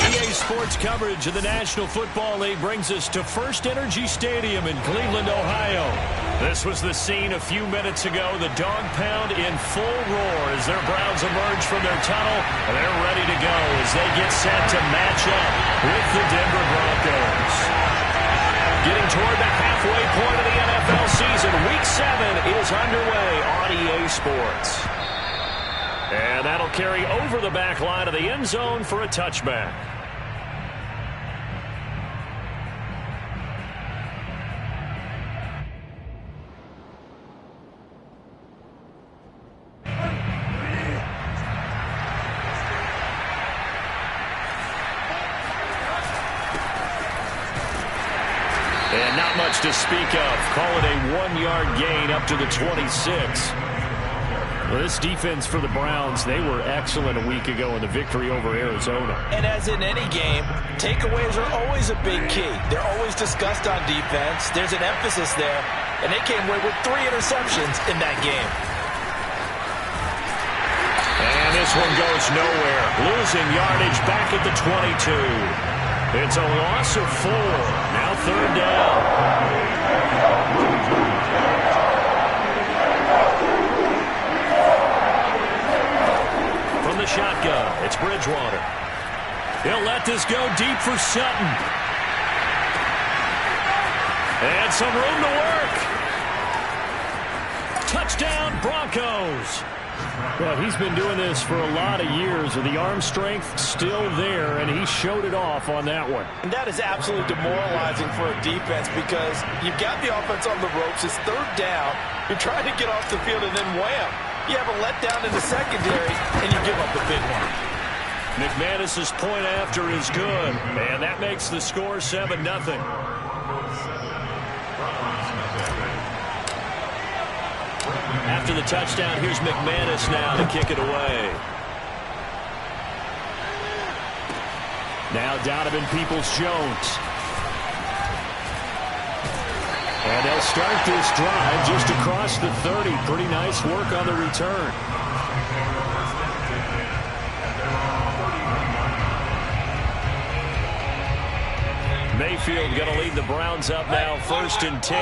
EA Sports coverage of the National Football League brings us to First Energy Stadium in Cleveland, Ohio. This was the scene a few minutes ago. The dog pound in full roar as their Browns emerge from their tunnel. They're ready to go as they get set to match up with the Denver Broncos. Getting toward the halfway point of the NFL season, Week 7 is underway on EA Sports. And that'll carry over the back line of the end zone for a touchback. And not much to speak of. Call it a 1-yard gain up to the 26. Well, this defense for the Browns, they were excellent a week ago in the victory over Arizona. And as in any game, takeaways are always a big key. They're always discussed on defense. There's an emphasis there, and they came away with 3 interceptions in that game. And this one goes nowhere. Losing yardage back at the 22. It's a loss of 4. Now 3rd down. Shotgun. It's Bridgewater. He'll let this go deep for Sutton. And some room to work. Touchdown, Broncos. Well, he's been doing this for a lot of years, with the arm strength still there, and he showed it off on that one. And that is absolutely demoralizing for a defense because you've got the offense on the ropes. It's 3rd down. You're trying to get off the field, and then wham. You have a letdown in the secondary, and you give up a big one. McManus's point after is good, and that makes the score 7-0. After the touchdown, here's McManus now to kick it away. Now Donovan Peoples-Jones. And they'll start this drive just across the 30. Pretty nice work on the return. Mayfield going to lead the Browns up now, 1st and 10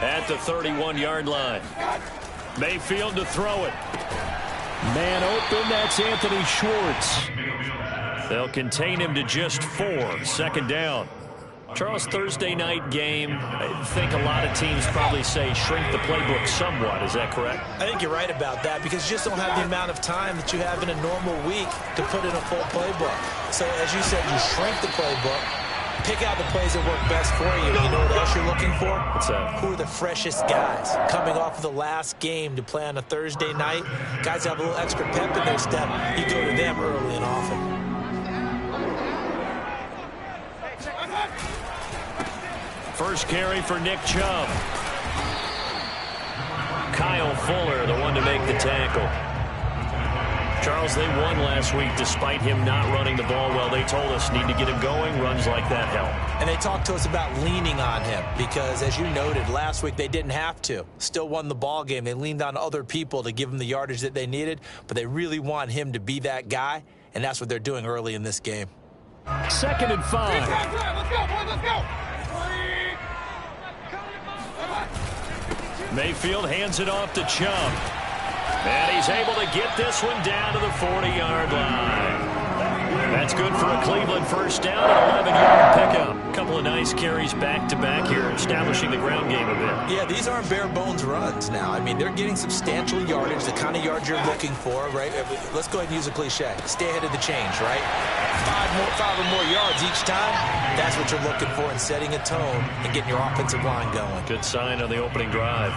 at the 31-yard line. Mayfield to throw it. Man open, that's Anthony Schwartz. They'll contain him to just 4, 2nd down. Charles, Thursday night game, I think a lot of teams probably say shrink the playbook somewhat. Is that correct? I think you're right about that because you just don't have the amount of time that you have in a normal week to put in a full playbook. So, as you said, you shrink the playbook, pick out the plays that work best for you. You know what else you're looking for? What's that? Who are the freshest guys coming off of the last game to play on a Thursday night? Guys have a little extra pep in their step. You go to them early and often. First carry for Nick Chubb. Kyle Fuller, the one to make the tackle. Charles, they won last week despite him not running the ball well. They told us need to get him going. Runs like that help. And they talked to us about leaning on him because, as you noted, last week they didn't have to. Still won the ball game. They leaned on other people to give them the yardage that they needed, but they really want him to be that guy, and that's what they're doing early in this game. 2nd and 5. Let's go, boys, let's go. Mayfield hands it off to Chubb. And he's able to get this one down to the 40-yard line. That's good for a Cleveland first down and 11-yard pickup. A couple of nice carries back-to-back here, establishing the ground game a bit. Yeah, these aren't bare-bones runs now. I mean, they're getting substantial yardage, the kind of yards you're looking for, right? Let's go ahead and use a cliche. Stay ahead of the change, right? 5 or more yards each time. That's what you're looking for in setting a tone and getting your offensive line going. Good sign on the opening drive.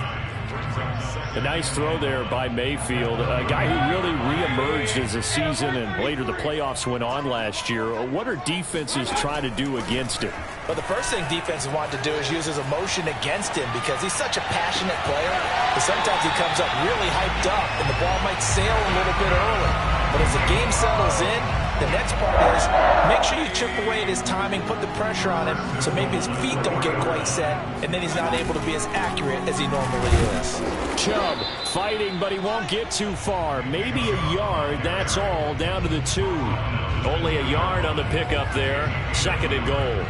A nice throw there by Mayfield, a guy who really reemerged as the season and later the playoffs went on last year. What are defenses trying to do against him? Well, the first thing defenses want to do is use his emotion against him because he's such a passionate player. But sometimes he comes up really hyped up, and the ball might sail a little bit early. But as the game settles in, The next part is make sure you chip away at his timing, put the pressure on him so maybe his feet don't get quite set, and then he's not able to be as accurate as he normally is. Chubb fighting, but he won't get too far. Maybe a yard, that's all, down to the 2. Only a yard on the pickup there. 2nd and goal.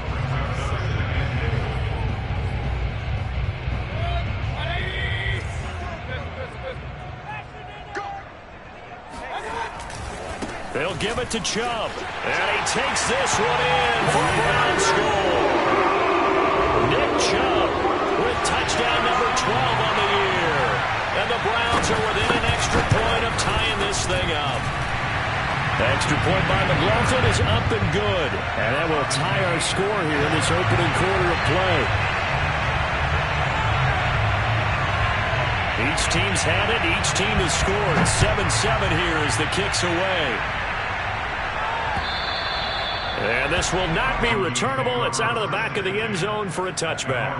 They'll give it to Chubb. And he takes this one in for a Brown score. Nick Chubb with touchdown number 12 on the year. And the Browns are within an extra point of tying this thing up. The extra point by McLaughlin is up and good. And that will tie our score here in this opening quarter of play. Each team's had it. Each team has scored. 7-7 here as the kick's away. And this will not be returnable. It's out of the back of the end zone for a touchback.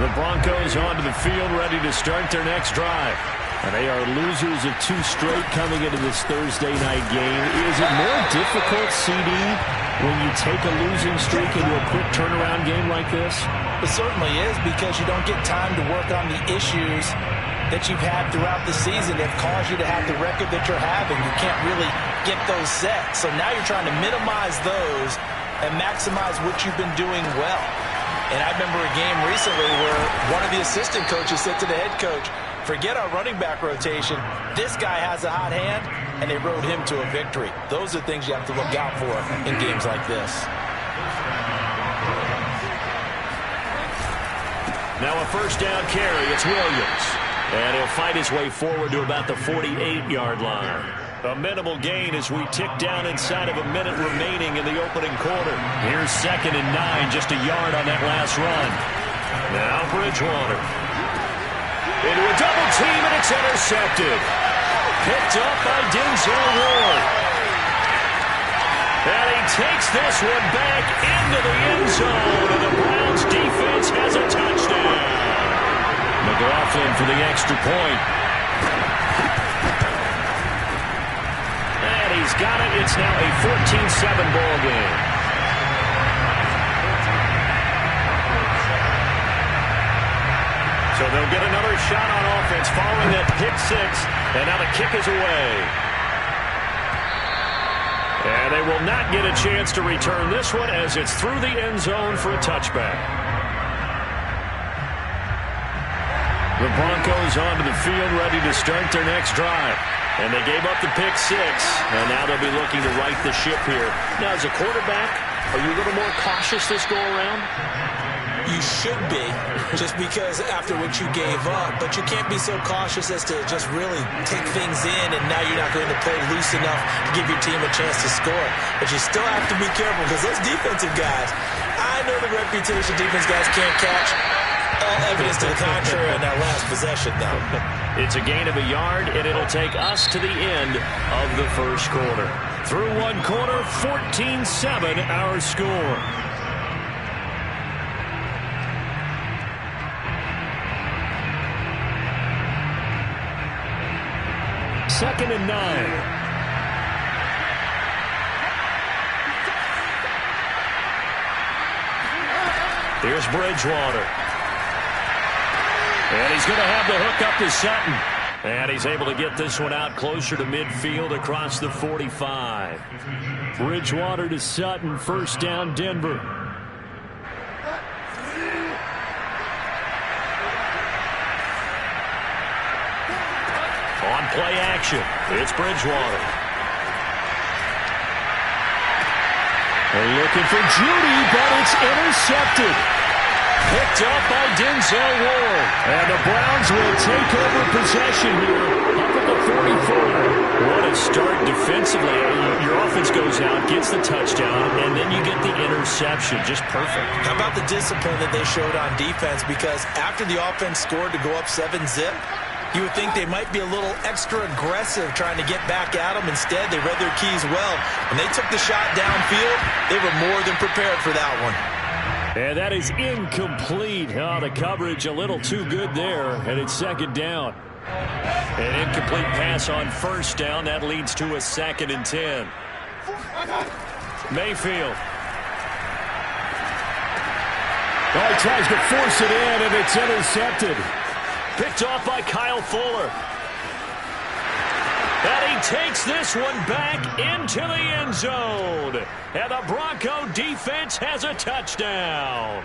The Broncos onto the field, ready to start their next drive. And they are losers of 2 straight coming into this Thursday night game. Is it more difficult, CD, when you take a losing streak into a quick turnaround game like this? It certainly is, because you don't get time to work on the issues that you've had throughout the season that caused you to have the record that you're having. You can't really get those set. So now you're trying to minimize those and maximize what you've been doing well. And I remember a game recently where one of the assistant coaches said to the head coach, forget our running back rotation. This guy has a hot hand, and they rode him to a victory. Those are things you have to look out for in games like this. Now a first down carry. It's Williams. And he'll fight his way forward to about the 48-yard line. A minimal gain as we tick down inside of a minute remaining in the opening quarter. Here's 2nd and 9, just a yard on that last run. Now Bridgewater. Into a double team, and it's intercepted. Picked up by Denzel Ward. And he takes this one back into the end zone, and the Browns defense has a touchdown. McLaughlin for the extra point. And he's got it. It's now a 14-7 ball game. So they'll get another shot on offense following that pick 6. And now the kick is away. And they will not get a chance to return this one as it's through the end zone for a touchback. The Broncos onto the field, ready to start their next drive. And they gave up the pick 6, and now they'll be looking to right the ship here. Now, as a quarterback, are you a little more cautious this go-around? You should be, just because after what you gave up. But you can't be so cautious as to just really take things in, and now you're not going to play loose enough to give your team a chance to score. But you still have to be careful, because those defensive guys, I know the reputation defense guys can't catch. All evidence to the contrary on that last possession, though. It's a gain of a yard, and it'll take us to the end of the first quarter. Through one quarter, 14-7 our score. Second and 9. Here's Bridgewater. And he's going to have the hook up to Sutton. And he's able to get this one out closer to midfield across the 45. Bridgewater to Sutton. First down, Denver. On play action, it's Bridgewater. They're looking for Judy, but it's intercepted. Picked up by Denzel Ward. And the Browns will take over possession here up at the 44. What a start defensively. Your offense goes out, gets the touchdown, and then you get the interception. Just perfect. How about the discipline that they showed on defense? Because after the offense scored to go up 7-zip, you would think they might be a little extra aggressive trying to get back at them. Instead, they read their keys well. When they took the shot downfield, they were more than prepared for that one. And that is incomplete. Oh, the coverage a little too good there, and it's second down. An incomplete pass on first down. That leads to a 2nd and 10. Mayfield. Oh, he tries to force it in, and it's intercepted. Picked off by Kyle Fuller. And he takes this one back into the end zone. And the Bronco defense has a touchdown.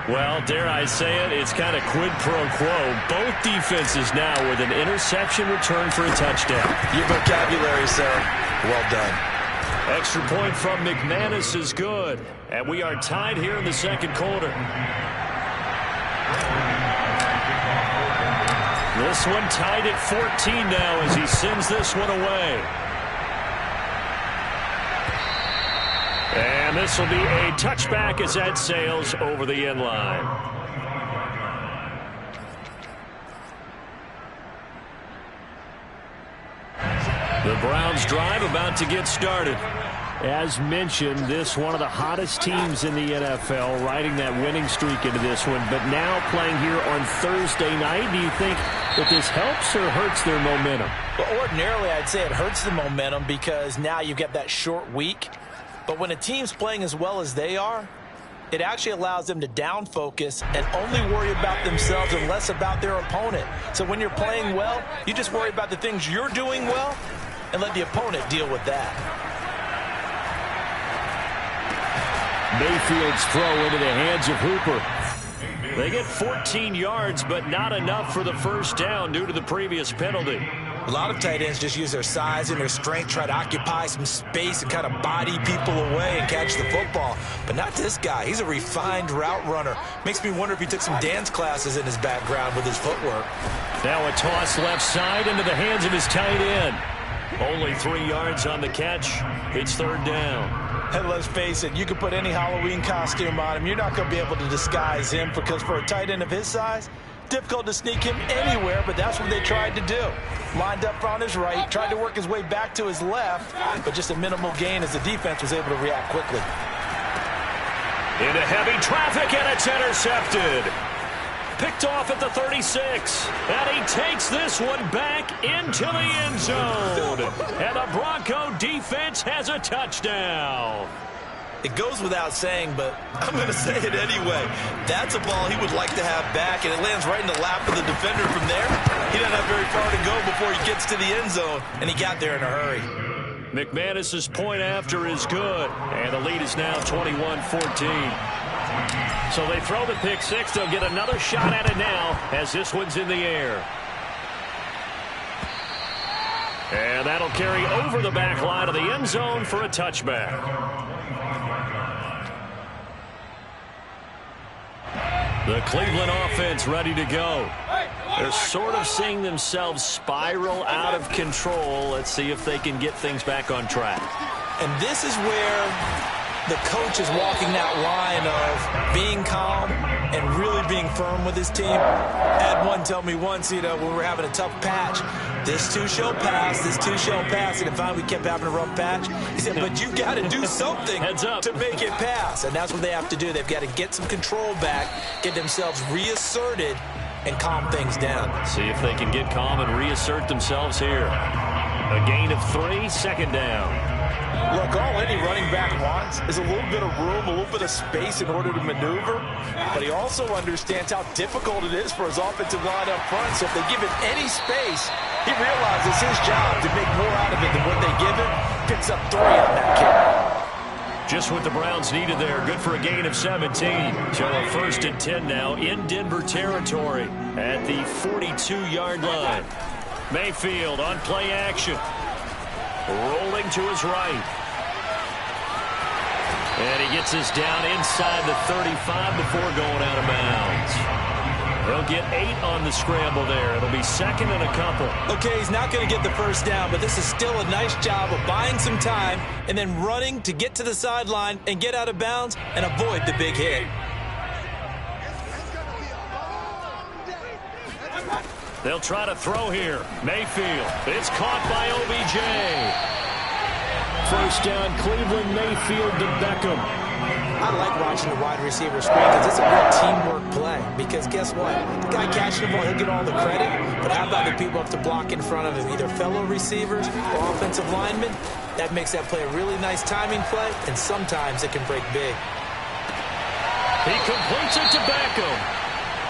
Well, dare I say it, it's kind of quid pro quo. Both defenses now with an interception return for a touchdown. Your vocabulary, sir. Well done. Extra point from McManus is good. And we are tied here in the second quarter. This one tied at 14 now as he sends this one away. And this will be a touchback as that sails over the end line. The Browns drive about to get started. As mentioned, this one of the hottest teams in the NFL, riding that winning streak into this one, but now playing here on Thursday night. Do you think that this helps or hurts their momentum? Well, ordinarily, I'd say it hurts the momentum because now you've got that short week. But when a team's playing as well as they are, it actually allows them to down focus and only worry about themselves and less about their opponent. So when you're playing well, you just worry about the things you're doing well and let the opponent deal with that. Mayfield's throw into the hands of Hooper. They get 14 yards, but not enough for the first down due to the previous penalty. A lot of tight ends just use their size and their strength, try to occupy some space and kind of body people away and catch the football. But not this guy. He's a refined route runner. Makes me wonder if he took some dance classes in his background with his footwork. Now a toss left side into the hands of his tight end. Only 3 yards on the catch. It's third down. And let's face it, you can put any Halloween costume on him. You're not going to be able to disguise him because for a tight end of his size, difficult to sneak him anywhere, but that's what they tried to do. Lined up on his right, tried to work his way back to his left, but just a minimal gain as the defense was able to react quickly. Into heavy traffic, and it's intercepted. Picked off at the 36. And he takes this one back into the end zone. And the Bronco defense has a touchdown. It goes without saying, but I'm going to say it anyway. That's a ball he would like to have back, and it lands right in the lap of the defender from there. He doesn't have very far to go before he gets to the end zone, and he got there in a hurry. McManus's point after is good, and the lead is now 21-14. So they throw the pick six. They'll get another shot at it now as this one's in the air. And that'll carry over the back line of the end zone for a touchback. The Cleveland offense ready to go. They're sort of seeing themselves spiral out of control. Let's see if they can get things back on track. And this is where the coach is walking that line of being calm and really being firm with his team. I had one tell me once, when we were having a tough patch, this too shall pass, this too shall pass. And finally we kept having a rough patch. He said, but you got to do something to make it pass. And that's what they have to do. They've got to get some control back, get themselves reasserted, and calm things down. See if they can get calm and reassert themselves here. A gain of 3, second down. Look, all any running back wants is a little bit of room, a little bit of space in order to maneuver. But he also understands how difficult it is for his offensive line up front. So if they give him any space, he realizes it's his job to make more out of it than what they give him. Picks up 3 on that kick. Just what the Browns needed there. Good for a gain of 17. So a 1st and 10 now in Denver territory at the 42-yard line. Mayfield on play action. Rolling to his right. And he gets this down inside the 35 before going out of bounds. He'll get 8 on the scramble there. It'll be 2nd and a couple. Okay, he's not going to get the first down, but this is still a nice job of buying some time and then running to get to the sideline and get out of bounds and avoid the big hit. They'll try to throw here. Mayfield. It's caught by OBJ. First down, Cleveland. Mayfield to Beckham. I like watching the wide receiver screen because it's a real teamwork play. Because guess what? The guy catching the ball, he'll get all the credit. But how about the people have to block in front of him, either fellow receivers or offensive linemen? That makes that play a really nice timing play, and sometimes it can break big. He completes it to Beckham.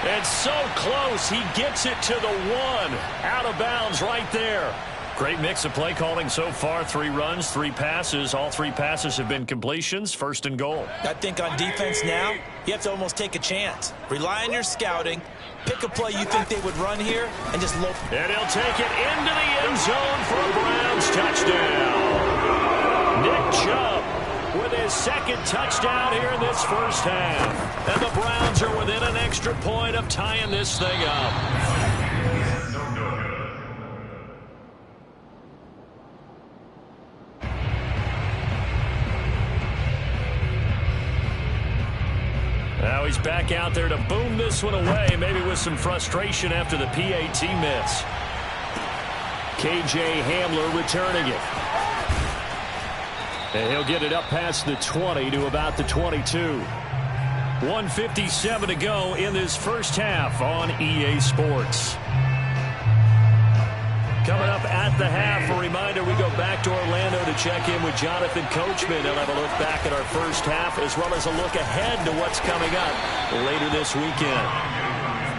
And so close, he gets it to the 1. Out of bounds right there. Great mix of play calling so far. 3 runs, 3 passes. All 3 passes have been completions. First and goal. I think on defense now, you have to almost take a chance. Rely on your scouting. Pick a play you think they would run here and just look. And he'll take it into the end zone for a Browns touchdown. Nick Chubb with his second touchdown here in this first half. And the Browns are within an extra point of tying this thing up. Now he's back out there to boom this one away, maybe with some frustration after the PAT miss. KJ Hamler returning it. And he'll get it up past the 20 to about the 22. 1:57 to go in this first half on EA Sports. Coming up at the half, a reminder, we go back to Orlando to check in with Jonathan Coachman. He'll have a look back at our first half as well as a look ahead to what's coming up later this weekend.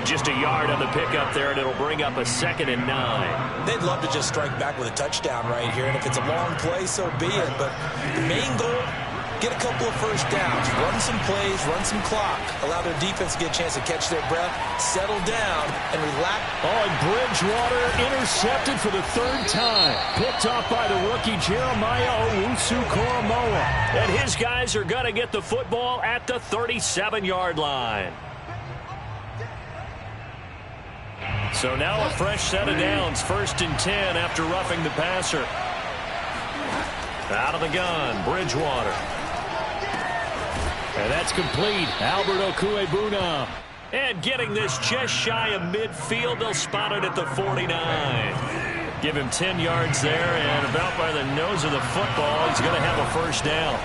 Just a yard on the pickup there, and it'll bring up a 2nd and 9. They'd love to just strike back with a touchdown right here, and if it's a long play, so be it. But the main goal, get a couple of first downs, run some plays, run some clock, allow their defense to get a chance to catch their breath, settle down, and relax. Oh, and Bridgewater intercepted for the 3rd time. Picked off by the rookie Jeremiah Owusu-Koramoah. And his guys are going to get the football at the 37-yard line. So now a fresh set of downs. 1st and 10 after roughing the passer. Out of the gun, Bridgewater. And that's complete. Albert Okwuegbunam. And getting this just shy of midfield. They'll spot it at the 49. Give him 10 yards there, and about by the nose of the football, he's going to have a first down.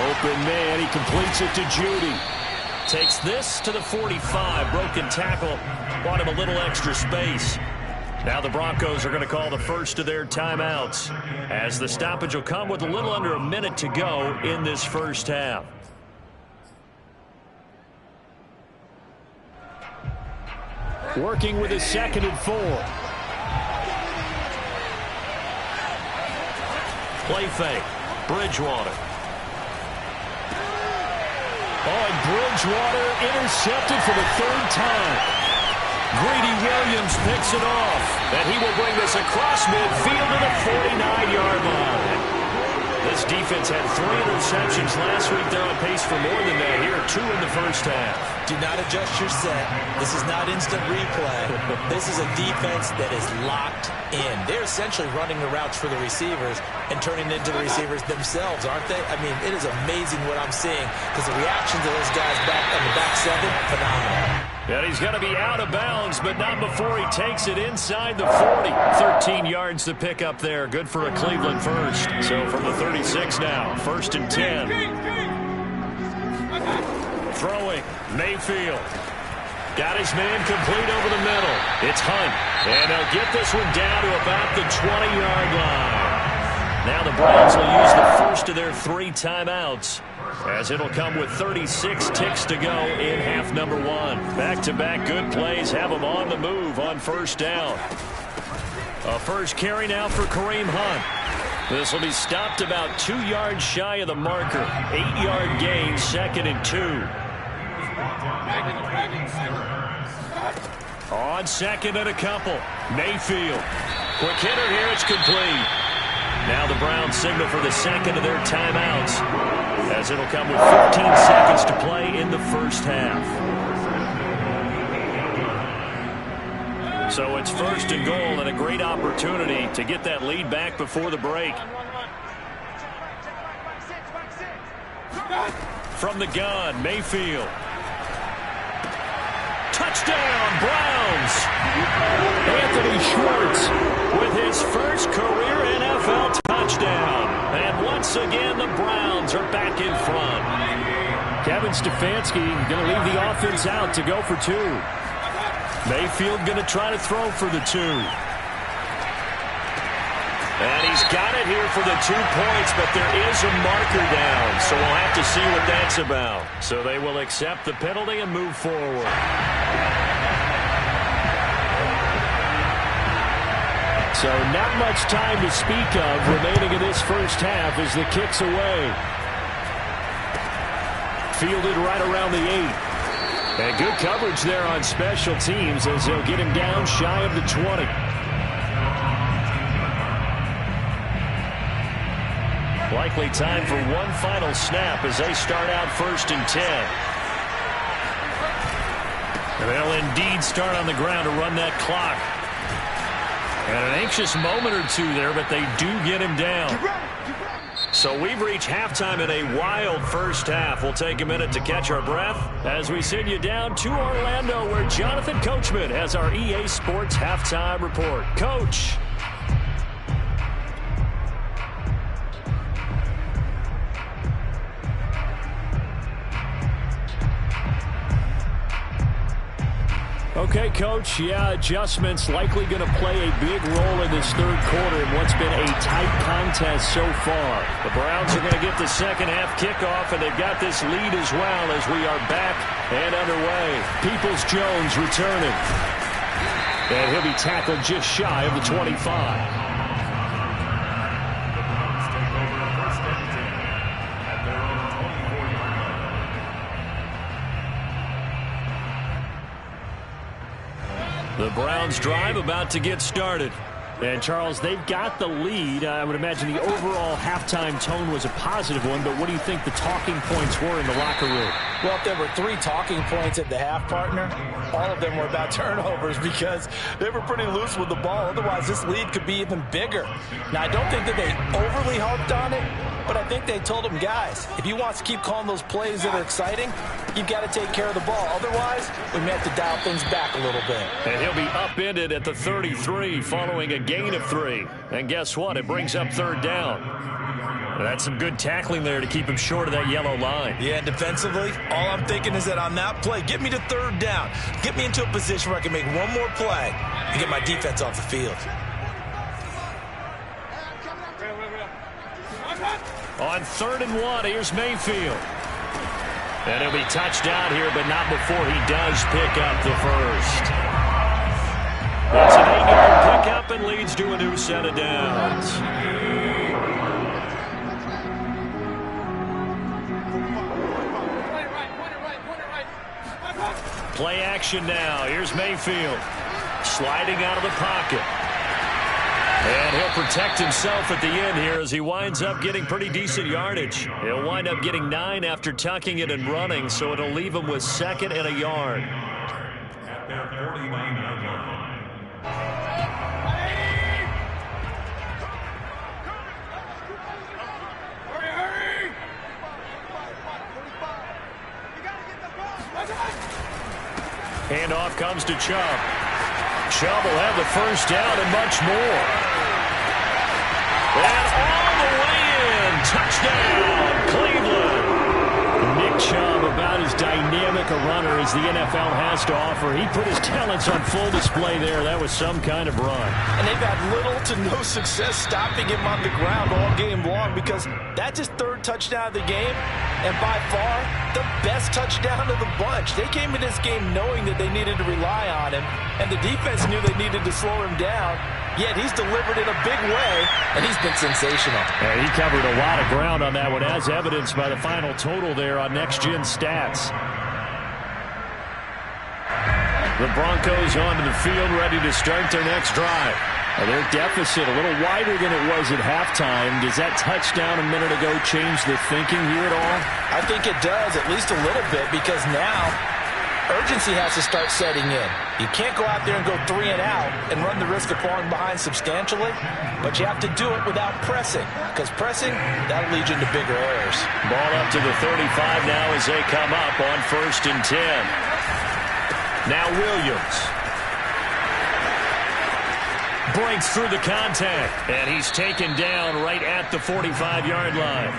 Open man, he completes it to Judy. Takes this to the 45. Broken tackle. Bought him a little extra space. Now the Broncos are going to call the first of their timeouts, as the stoppage will come with a little under a minute to go in this first half. Working with a 2nd and 4. Play fake. Bridgewater. Oh, and Bridgewater intercepted for the 3rd time. Greedy Williams picks it off, and he will bring this across midfield to the 49-yard line. This defense had 3 interceptions last week. They're on pace for more than that here. 2 in the first half. Do not adjust your set. This is not instant replay. This is a defense that is locked in. They're essentially running the routes for the receivers and turning it into the receivers themselves, aren't they? I mean, it is amazing what I'm seeing, because the reactions of those guys back on the back 7, phenomenal. And he's going to be out of bounds, but not before he takes it inside the 40. 13 yards to pick up there. Good for a Cleveland first. So from the 36 now, 1st and 10. Throwing, Mayfield. Got his man complete over the middle. It's Hunt. And they'll get this one down to about the 20-yard line. Now the Browns will use the first of their 3 timeouts, as it'll come with 36 ticks to go in half number 1. Back-to-back good plays have them on the move on first down. A first carry now for Kareem Hunt. This will be stopped about 2 yards shy of the marker. 8-yard gain, 2nd and 2. On 2nd and a couple. Mayfield. Quick hitter here, it's complete. Now the Browns signal for the 2nd of their timeouts, as it'll come with 15 seconds to play in the first half. So it's 1st and goal, and a great opportunity to get that lead back before the break. From the gun, Mayfield. Touchdown, Browns! Anthony Schwartz with his first career NFL touchdown. touchdown. And once again, the Browns are back in front. Kevin Stefanski going to leave the offense out to go for 2. Mayfield going to try to throw for the 2. And he's got it here for the 2 points, but there is a marker down, so we'll have to see what that's about. So they will accept the penalty and move forward. So not much time to speak of remaining in this first half as the kick's away. Fielded right around the 8. And good coverage there on special teams as they'll get him down shy of the 20. Likely time for one final snap as they start out 1st and 10. And they'll indeed start on the ground to run that clock. And an anxious moment or two there, but they do get him down. So we've reached halftime in a wild first half. We'll take a minute to catch our breath as we send you down to Orlando, where Jonathan Coachman has our EA Sports Halftime Report. Coach. Okay, Coach, adjustments likely going to play a big role in this third quarter in what's been a tight contest so far. The Browns are going to get the second half kickoff, and they've got this lead as well as we are back and underway. Peoples-Jones returning. And he'll be tackled just shy of the 25. The Browns drive about to get started. And, Charles, they've got the lead. I would imagine the overall halftime tone was a positive one, but what do you think the talking points were in the locker room? Well, if there were 3 talking points at the half, partner, all of them were about turnovers because they were pretty loose with the ball. Otherwise, this lead could be even bigger. Now, I don't think that they overly harped on it, but I think they told them, guys, if you want to keep calling those plays that are exciting, you've got to take care of the ball. Otherwise, we may have to dial things back a little bit. And he'll be upended at the 33 following a gain of 3. And guess what? It brings up 3rd down. That's some good tackling there to keep him short of that yellow line. Yeah, defensively, all I'm thinking is that on that play, get me to 3rd down. Get me into a position where I can make one more play and get my defense off the field. On 3rd and 1, here's Mayfield. And he'll be touched down here, but not before he does pick up the first. That's an 8-yard pickup and leads to a new set of downs. Play action now. Here's Mayfield. Sliding out of the pocket. And he'll protect himself at the end here as he winds up getting pretty decent yardage. He'll wind up getting 9 after tucking it and running, so it'll leave him with 2nd and a yard. At their 49-yard line. Handoff comes to Chubb. Chubb will have the first down and much more. And all the way in. Touchdown, Cleveland. Nick Chubb, about as dynamic a runner as the NFL has to offer. He put his talents on full display there. That was some kind of run. And they've had little to no success stopping him on the ground all game long because that's his 3rd touchdown of the game. And by far, the best touchdown of the bunch. They came in this game knowing that they needed to rely on him, and the defense knew they needed to slow him down. Yet he's delivered in a big way, and he's been sensational. And he covered a lot of ground on that one, as evidenced by the final total there on Next Gen Stats. The Broncos onto the field, ready to start their next drive. Their deficit a little wider than it was at halftime. Does that touchdown a minute ago change the thinking here at all? I think it does, at least a little bit, because now urgency has to start setting in. You can't go out there and go 3 and out and run the risk of falling behind substantially, but you have to do it without pressing, because pressing, that'll lead you into bigger errors. Ball up to the 35 now as they come up on 1st and 10. Now Williams. breaks through the contact, and he's taken down right at the 45-yard line.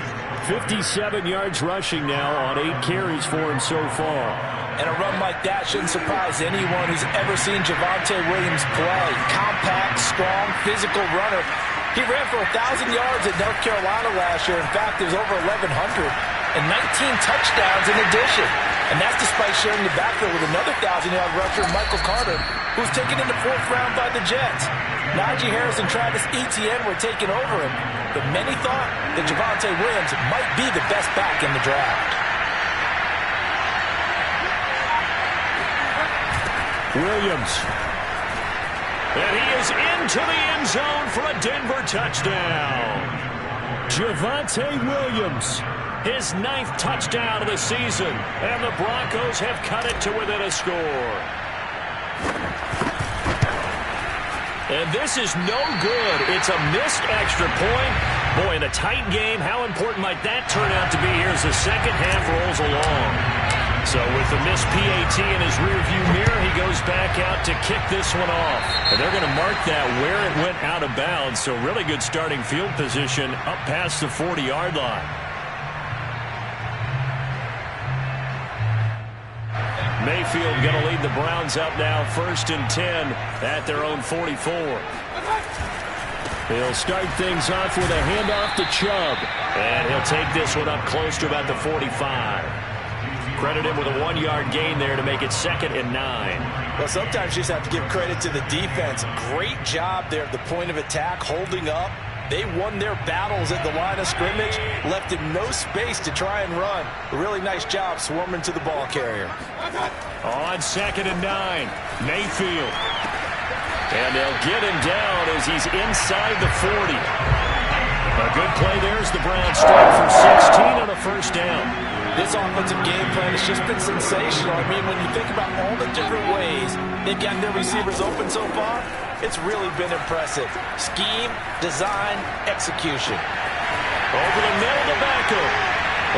57 yards rushing now on 8 carries for him so far. And a run like that shouldn't surprise anyone who's ever seen Javonte Williams play. Compact, strong, physical runner. He ran for 1,000 yards at North Carolina last year. In fact, there's over 1,100 and 19 touchdowns in addition. And that's despite sharing the backfield with another 1,000-yard rusher, Michael Carter, who's taken in the 4th round by the Jets. Najee Harris and Travis Etienne were taking over him, but many thought that Javonte Williams might be the best back in the draft. Williams. And he is into the end zone for a Denver touchdown. Javonte Williams, his 9th touchdown of the season, and the Broncos have cut it to within a score. And this is no good. It's a missed extra point. Boy, in a tight game, how important might that turn out to be here as the second half rolls along? So with the missed PAT in his rearview mirror, he goes back out to kick this one off. And they're going to mark that where it went out of bounds. So really good starting field position up past the 40-yard line. Mayfield going to lead the Browns up now 1st and 10 at their own 44. He'll start things off with a handoff to Chubb. And he'll take this one up close to about the 45. Credit him with a 1-yard gain there to make it 2nd and 9. Well, sometimes you just have to give credit to the defense. Great job there at the point of attack, holding up. They won their battles at the line of scrimmage, left him no space to try and run. A really nice job swarming to the ball carrier. On 2nd and 9, Mayfield. And they'll get him down as he's inside the 40. A good play there as the Browns start for 16 on a 1st down. This offensive game plan has just been sensational. I mean, when you think about all the different ways they've gotten their receivers open so far, it's really been impressive. Scheme, design, execution. Over the middle to Beckham.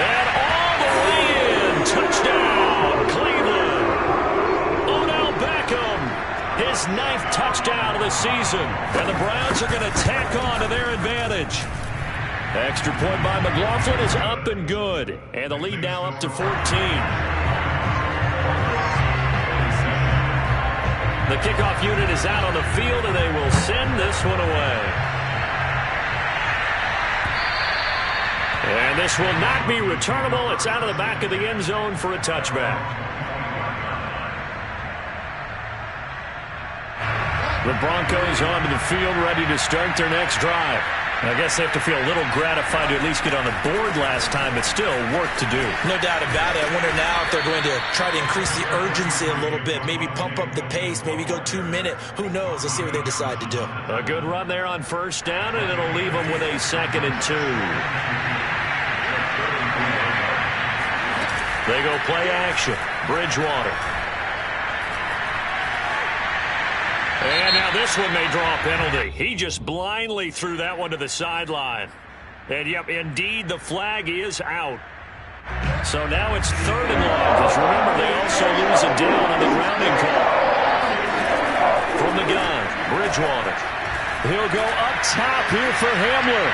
And all the way in. Touchdown, Cleveland. Odell Beckham, his 9th touchdown of the season. And the Browns are going to tack on to their advantage. Extra point by McLaughlin is up and good. And the lead now up to 14. The kickoff unit is out on the field, and they will send this one away. And this will not be returnable. It's out of the back of the end zone for a touchback. The Broncos onto the field, ready to start their next drive. I guess they have to feel a little gratified to at least get on the board last time, but still work to do. No doubt about it. I wonder now if they're going to try to increase the urgency a little bit, maybe pump up the pace, maybe go 2-minute. Who knows? Let's see what they decide to do. A good run there on 1st down, and it'll leave them with a 2nd and 2. They go play action. Bridgewater. And now this one may draw a penalty. He just blindly threw that one to the sideline. And, yep, indeed, the flag is out. So now it's 3rd and long. Because remember, they also lose a down on the grounding call. From the gun, Bridgewater. He'll go up top here for Hamler.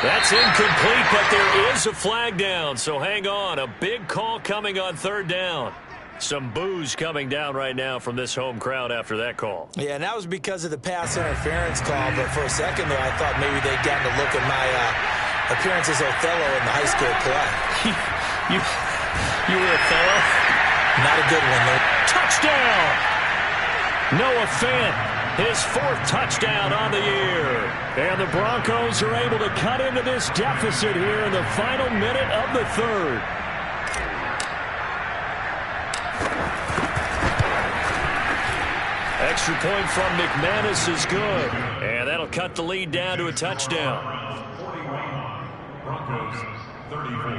That's incomplete, but there is a flag down. So hang on. A big call coming on 3rd down. Some boos coming down right now from this home crowd after that call. Yeah, and that was because of the pass interference call. But for a second there, I thought maybe they'd gotten a look at my appearance as Othello in the high school play. You were Othello? Not a good one, though. Touchdown! Noah Fant, his 4th touchdown on the year. And the Broncos are able to cut into this deficit here in the final minute of the 3rd. Extra point from McManus is good. And that'll cut the lead down to a touchdown. 41, Broncos 34.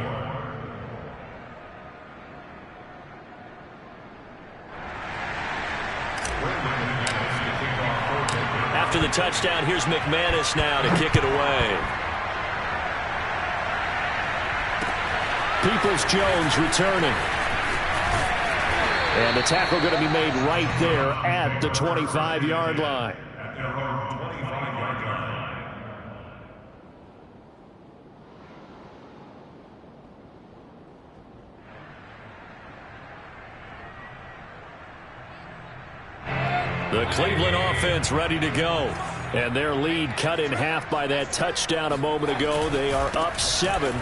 After the touchdown, here's McManus now to kick it away. Peoples-Jones returning. And the tackle going to be made right there at the 25-yard line. At their own 25-yard line. The Cleveland offense ready to go. And their lead cut in half by that touchdown a moment ago. They are up 7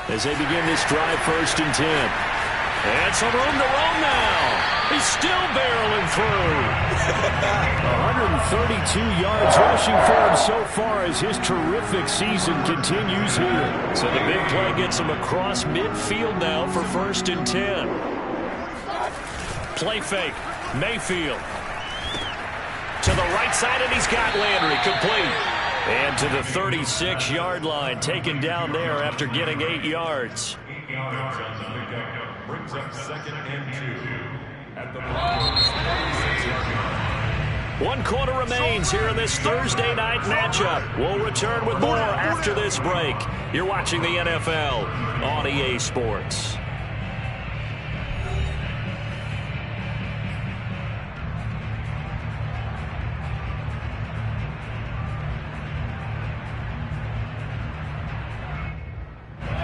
as they begin this drive, 1st and 10. And some room to roam now. He's still barreling through. 132 yards rushing for him so far as his terrific season continues here. So the big play gets him across midfield now for 1st and 10. Play fake. Mayfield. To the right side, and he's got Landry complete. And to the 36-yard line, taken down there after getting 8 yards. 8 yards on the pickup. Brings up 2nd and 2. At the Broncos' 36-yard line. 1 quarter remains here in this Thursday night matchup. We'll return with more after this break. You're watching the NFL on EA Sports.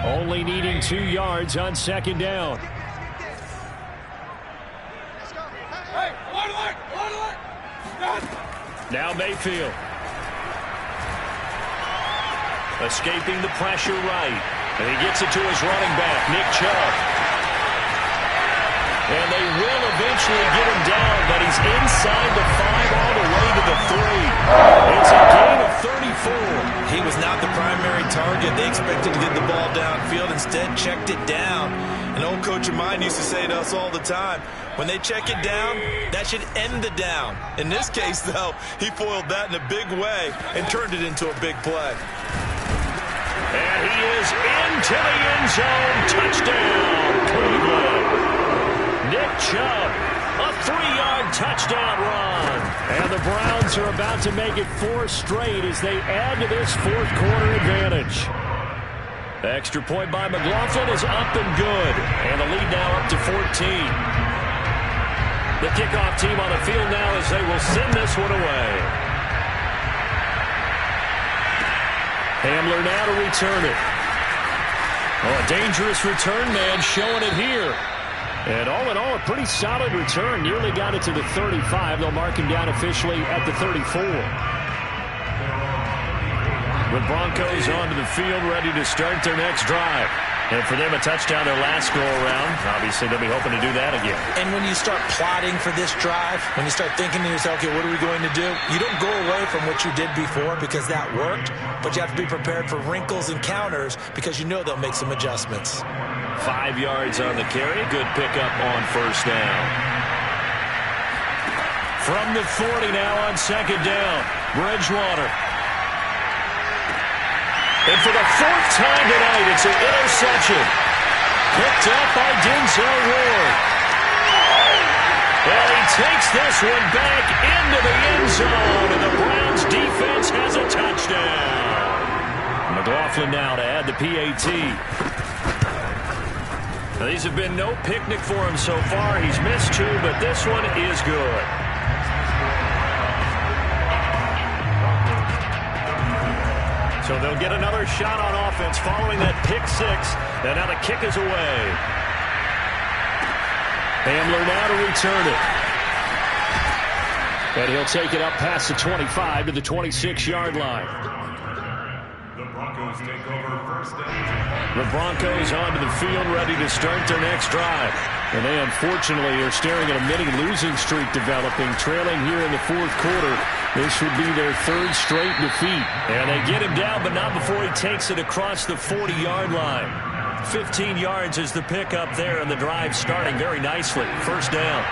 Only needing 2 yards on 2nd down. Now Mayfield. Escaping the pressure right. And he gets it to his running back, Nick Chubb. And they will eventually get him down, but he's inside the 5 all the way to the 3. It's a gain of 34. He was not the primary target. They expected to get the ball downfield. Instead, checked it down. An old coach of mine used to say to us all the time, when they check it down, that should end the down. In this case, though, he foiled that in a big way and turned it into a big play. And he is into the end zone. Touchdown, Cleveland. Nick Chubb, a 3-yard touchdown run. And the Browns are about to make it 4 straight as they add to this 4th quarter advantage. Extra point by McLaughlin is up and good. And the lead now up to 14. The kickoff team on the field now as they will send this one away. Hamler now to return it. Oh, a dangerous return man showing it here. And all in all, a pretty solid return. Nearly got it to the 35. They'll mark him down officially at the 34. The Broncos onto the field, ready to start their next drive. And for them, a touchdown their last go-around. Obviously, they'll be hoping to do that again. And when you start plotting for this drive, when you start thinking to yourself, okay, what are we going to do? You don't go away from what you did before because that worked, but you have to be prepared for wrinkles and counters because you know they'll make some adjustments. 5 yards on the carry. Good pickup on 1st down. From the 40 now on 2nd down. Bridgewater. And for the 4th time tonight, it's an interception. Picked up by Denzel Ward. And he takes this one back into the end zone, and the Browns defense has a touchdown. McLaughlin now to add the PAT. Now, these have been no picnic for him so far. He's missed 2, but this one is good. So they'll get another shot on offense following that pick 6. And now the kick is away. Hamler now to return it. And he'll take it up past the 25 to the 26-yard line. The Broncos take over 1st and 10. The Broncos onto the field, ready to start their next drive. And they unfortunately are staring at a mini losing streak developing, trailing here in the 4th quarter. This would be their 3rd straight defeat. And they get him down, but not before he takes it across the 40-yard line. 15 yards is the pickup there, and the drive starting very nicely. 1st down.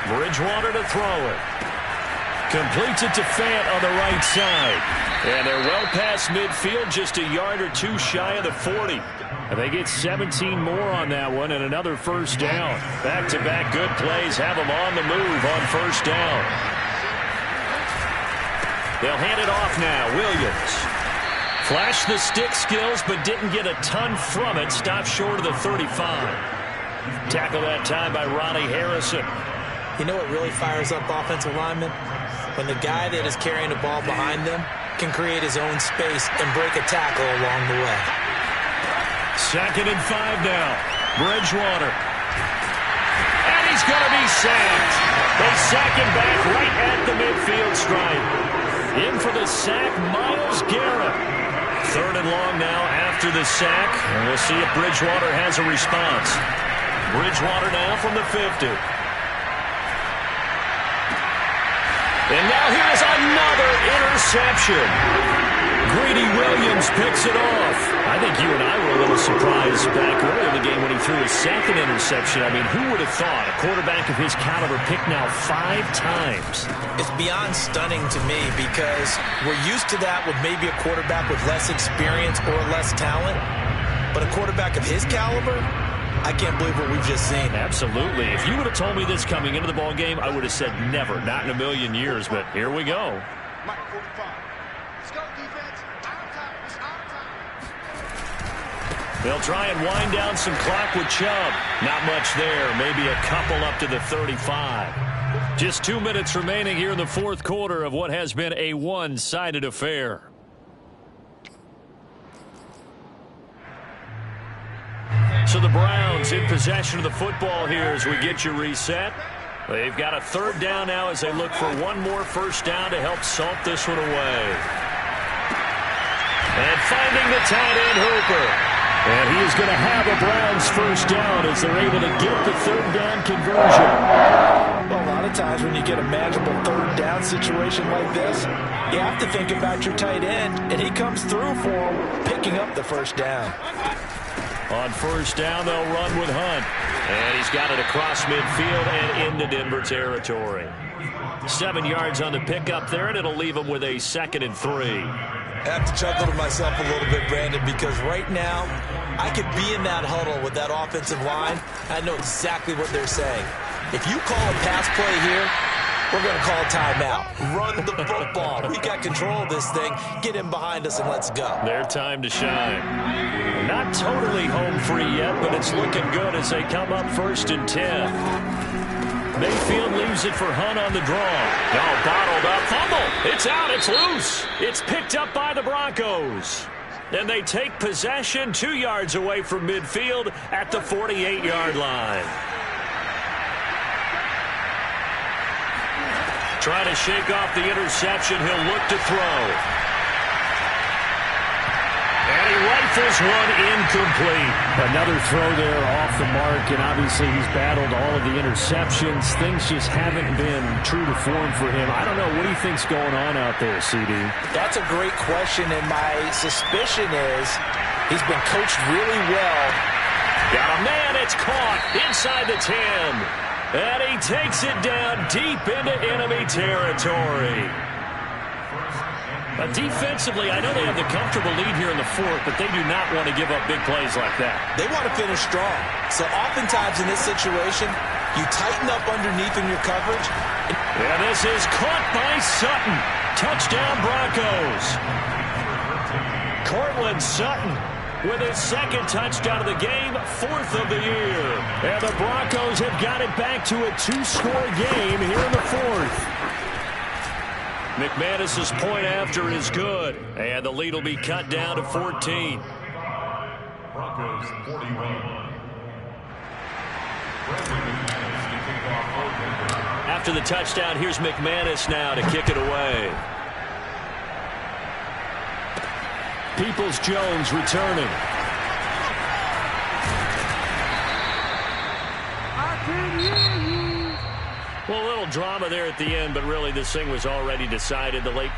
Bridgewater to throw it. Completes it to Fant on the right side. And they're well past midfield, just a yard or 2 shy of the 40. They get 17 more on that one and another first down. Back-to-back good plays have them on the move on first down. They'll hand it off now. Williams. Flashed the stick skills but didn't get a ton from it. Stopped short of the 35. Tackle that time by Ronnie Harrison. You know what really fires up offensive linemen? When the guy that is carrying the ball behind them can create his own space and break a tackle along the way. 2nd and 5 now. Bridgewater. And he's going to be sacked. They sack him back right at the midfield stripe. In for the sack, Myles Garrett. 3rd and long now after the sack. And we'll see if Bridgewater has a response. Bridgewater now from the 50. And now here's another interception. Greedy Williams picks it off. I think you and I were a little surprised back earlier in the game when he threw his 2nd interception. I mean, who would have thought a quarterback of his caliber picked now 5 times? It's beyond stunning to me because we're used to that with maybe a quarterback with less experience or less talent. But a quarterback of his caliber, I can't believe what we've just seen. Absolutely. If you would have told me this coming into the ball game, I would have said never, not in a million years. But here we go. They'll try and wind down some clock with Chubb. Not much there. Maybe a couple up to the 35. Just 2 minutes remaining here in the 4th quarter of what has been a one-sided affair. So the Browns in possession of the football here as we get you reset. They've got a 3rd down now as they look for one more first down to help salt this one away. And finding the tight end Hooper. And he is going to have a Browns first down as they're able to get the 3rd down conversion. Well, a lot of times when you get a manageable 3rd down situation like this, you have to think about your tight end, and he comes through for him, picking up the first down. On first down, they'll run with Hunt. And he's got it across midfield and into Denver territory. 7 yards on the pickup there, and it'll leave him with a 2nd and 3. I have to chuckle to myself a little bit, Brandon, because right now I could be in that huddle with that offensive line. I know exactly what they're saying. If you call a pass play here, we're going to call a timeout. Run the football. We got control of this thing. Get him behind us and let's go. Their time to shine. Not totally home free yet, but it's looking good as they come up 1st and 10. Mayfield leaves it for Hunt on the draw. Now bottled up. Fumble. It's out. It's loose. It's picked up by the Broncos. And they take possession 2 yards away from midfield at the 48-yard line. Trying to shake off the interception. He'll look to throw. And he rifles one incomplete. Another throw there off the mark, and obviously he's battled all of the interceptions. Things just haven't been true to form for him. I don't know. What do you think's going on out there, CD? That's a great question, and my suspicion is he's been coached really well. Got a man. It's caught inside the 10. And he takes it down deep into enemy territory. Defensively, I know they have the comfortable lead here in the 4th, but they do not want to give up big plays like that. They want to finish strong. So oftentimes in this situation, you tighten up underneath in your coverage. And this is caught by Sutton. Touchdown Broncos. Cortland Sutton with his 2nd touchdown of the game, 4th of the year. And the Broncos have got it back to a 2-score game here in the 4th. McManus's point after is good, and the lead will be cut down to 14. Broncos 41. After the touchdown, here's McManus now to kick it away. Peoples-Jones returning. Well, a little drama there at the end, but really this thing was already decided. The late